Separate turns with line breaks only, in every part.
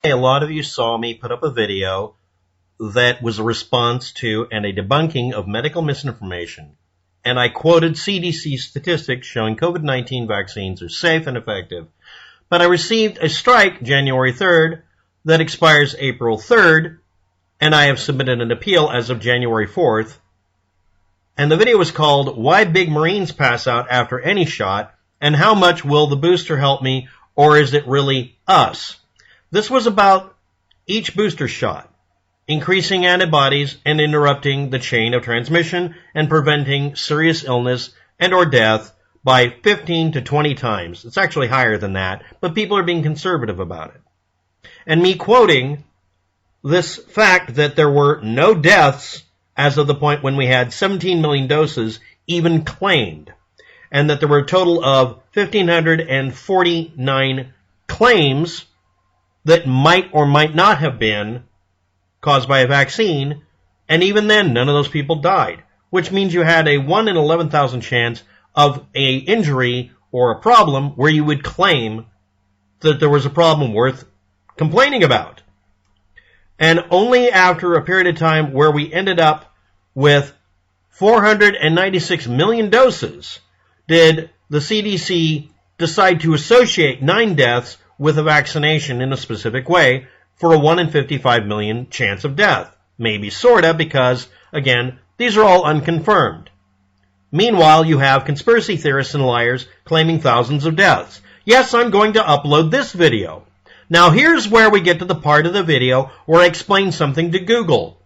A lot of you saw me put up a video that was a response to and a debunking of medical misinformation. And I quoted CDC statistics showing COVID-19 vaccines are safe and effective. But I received a strike January 3rd that expires April 3rd, and I have submitted an appeal as of January 4th. And the video was called Why Big Marines Pass Out After Any Shot, and How Much Will the Booster Help Me, or Is It Really Us? This was about each booster shot, increasing antibodies and interrupting the chain of transmission and preventing serious illness and or death by 15 to 20 times. It's actually higher than that, but people are being conservative about it. And me quoting this fact that there were no deaths as of the point when we had 17 million doses even claimed, and that there were a total of 1,549 claims that might or might not have been caused by a vaccine, and even then, none of those people died, which means you had a 1 in 11,000 chance of a injury or a problem where you would claim that there was a problem worth complaining about. And only after a period of time where we ended up with 496 million doses did the CDC decide to associate 9 deaths with a vaccination in a specific way for a 1 in 55 million chance of death. Maybe sorta, because, again, these are all unconfirmed. Meanwhile, you have conspiracy theorists and liars claiming thousands of deaths. Yes, I'm going to upload this video. Now, here's where we get to the part of the video where I explain something to Google.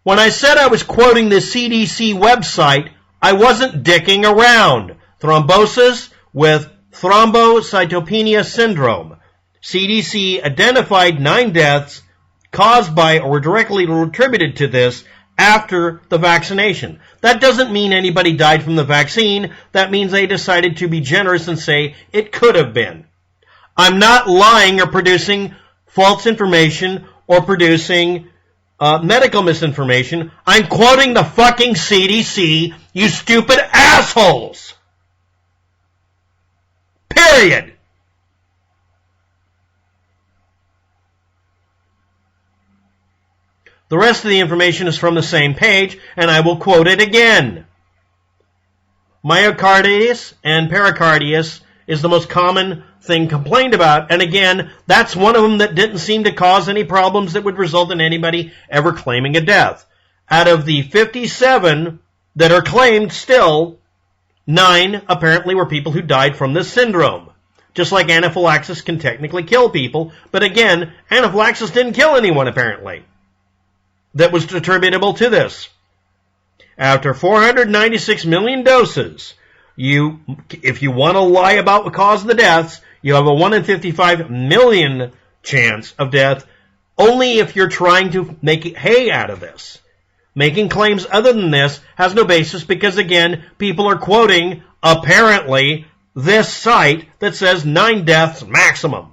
When I said I was quoting the CDC website, I wasn't dicking around. Thrombosis with thrombocytopenia syndrome. CDC identified 9 deaths caused by or directly attributed to this after the vaccination. That doesn't mean anybody died from the vaccine. That means they decided to be generous and say it could have been. I'm not lying or producing false information or producing medical misinformation. I'm quoting the fucking CDC, you stupid assholes! Period. The rest of the information is from the same page, and I will quote it again. Myocarditis and pericarditis is the most common thing complained about, and again, that's one of them that didn't seem to cause any problems that would result in anybody ever claiming a death. Out of the 57 that are claimed still, 9 apparently were people who died from this syndrome. Just like anaphylaxis can technically kill people, but again, anaphylaxis didn't kill anyone apparently that was attributable to this. After 496 million doses, if you want to lie about what caused the deaths, you have a 1 in 55 million chance of death only if you're trying to make hay out of this. Making claims other than this has no basis because, again, people are quoting, apparently, this site that says 9 deaths maximum.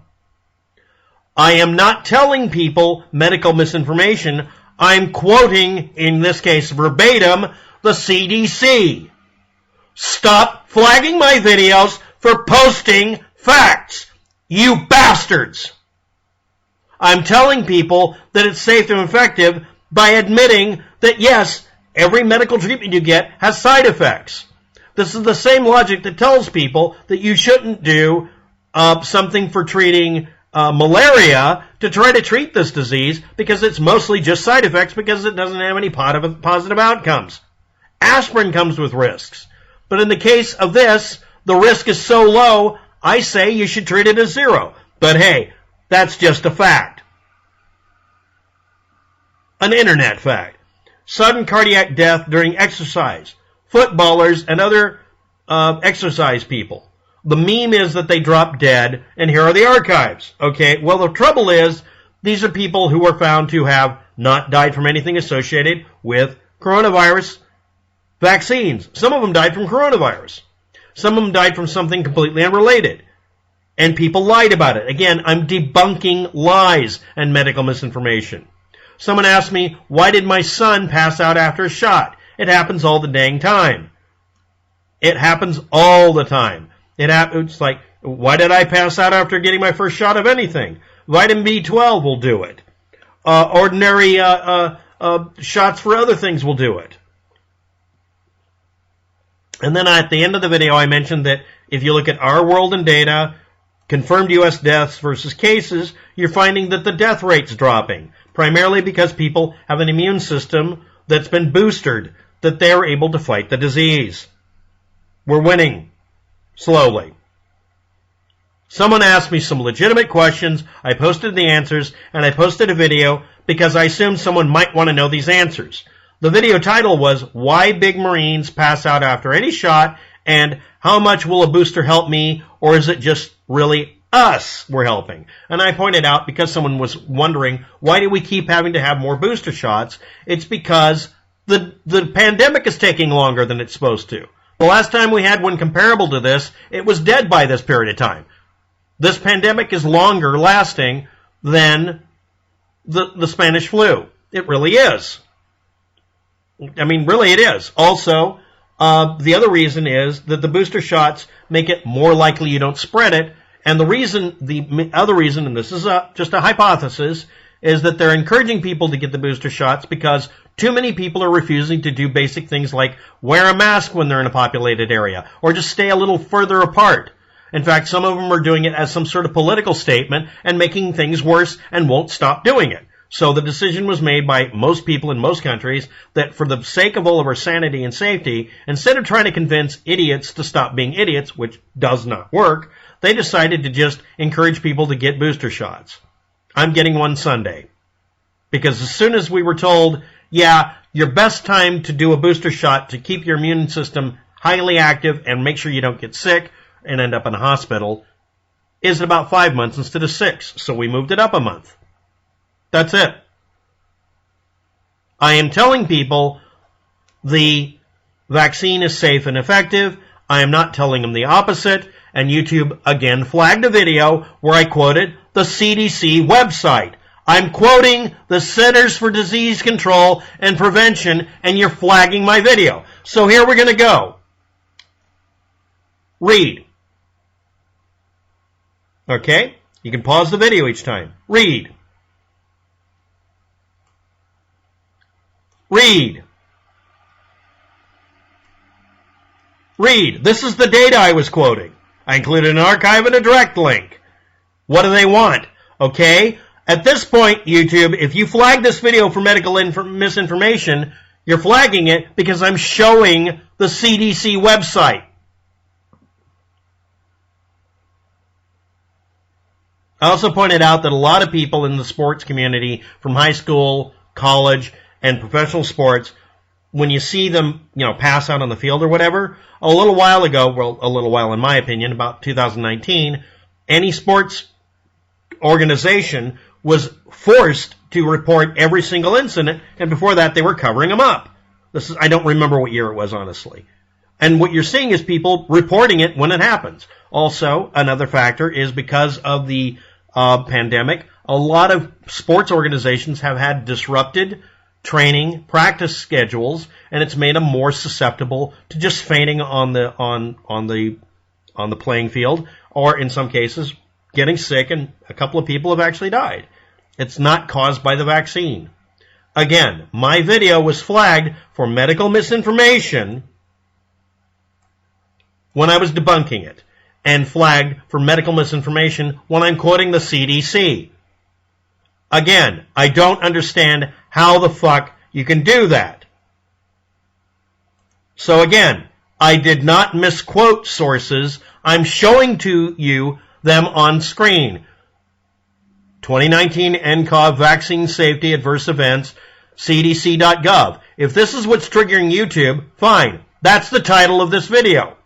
I am not telling people medical misinformation. I'm quoting, in this case verbatim, the CDC. Stop flagging my videos for posting facts, you bastards! I'm telling people that it's safe and effective by admitting that, yes, every medical treatment you get has side effects. This is the same logic that tells people that you shouldn't do something for treating malaria to try to treat this disease because it's mostly just side effects because it doesn't have any positive outcomes. Aspirin comes with risks. But in the case of this, the risk is so low, I say you should treat it as 0. But hey, that's just a fact. An internet fact. Sudden cardiac death during exercise. Footballers and other exercise people. The meme is that they drop dead, and here are the archives. Okay, well, the trouble is, these are people who were found to have not died from anything associated with coronavirus vaccines. Some of them died from coronavirus. Some of them died from something completely unrelated. And people lied about it. Again, I'm debunking lies and medical misinformation. Someone asked me, why did my son pass out after a shot? It happens all the dang time. It happens all the time. It's like, why did I pass out after getting my first shot of anything? Vitamin B12 will do it. Ordinary shots for other things will do it. And then at the end of the video, I mentioned that if you look at our world and data, confirmed U.S. deaths versus cases, you're finding that the death rate's dropping, primarily because people have an immune system that's been boosted, that they're able to fight the disease. We're winning, slowly. Someone asked me some legitimate questions, I posted the answers, and I posted a video because I assumed someone might want to know these answers. The video title was, Why Big Marines Pass Out After Any Shot, and How Much Will a Booster Help Me, or is it just really us we're helping? And I pointed out, because someone was wondering, why do we keep having to have more booster shots? It's because the pandemic is taking longer than it's supposed to. The last time we had one comparable to this, it was dead by this period of time. This pandemic is longer lasting than the Spanish flu. It really is. I mean, really it is. Also, the other reason is that the booster shots make it more likely you don't spread it. And the other reason, and this is just a hypothesis, is that they're encouraging people to get the booster shots because too many people are refusing to do basic things like wear a mask when they're in a populated area, or just stay a little further apart. In fact, some of them are doing it as some sort of political statement and making things worse and won't stop doing it. So the decision was made by most people in most countries that for the sake of all of our sanity and safety, instead of trying to convince idiots to stop being idiots, which does not work, they decided to just encourage people to get booster shots. I'm getting one Sunday. Because as soon as we were told, yeah, your best time to do a booster shot to keep your immune system highly active and make sure you don't get sick and end up in a hospital is about 5 months instead of 6. So we moved it up a month. That's it. I am telling people the vaccine is safe and effective. I am not telling them the opposite. And YouTube again flagged a video where I quoted the CDC website. I'm quoting the Centers for Disease Control and Prevention, and you're flagging my video. So here we're going to go. Read. Okay? You can pause the video each time. Read. Read. Read. This is the data I was quoting. I included an archive and a direct link. What do they want? Okay? At this point, YouTube, if you flag this video for medical misinformation, you're flagging it because I'm showing the CDC website. I also pointed out that a lot of people in the sports community, from high school, college, and professional sports, when you see them, pass out on the field or whatever, a little while ago, well, a little while in my opinion, about 2019, any sports organization was forced to report every single incident, and before that they were covering them up. I don't remember what year it was, honestly. And what you're seeing is people reporting it when it happens. Also, another factor is because of the pandemic, a lot of sports organizations have had disrupted training, practice schedules, and it's made them more susceptible to just fainting on the playing field, or in some cases, getting sick, and a couple of people have actually died. It's not caused by the vaccine. Again, my video was flagged for medical misinformation when I was debunking it, and flagged for medical misinformation when I'm quoting the CDC. Again, I don't understand how the fuck you can do that. So again, I did not misquote sources. I'm showing to you them on screen. 2019 nCoV Vaccine Safety Adverse Events, cdc.gov. If this is what's triggering YouTube, fine. That's the title of this video.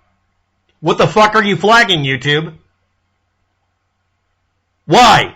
What the fuck are you flagging, YouTube? Why?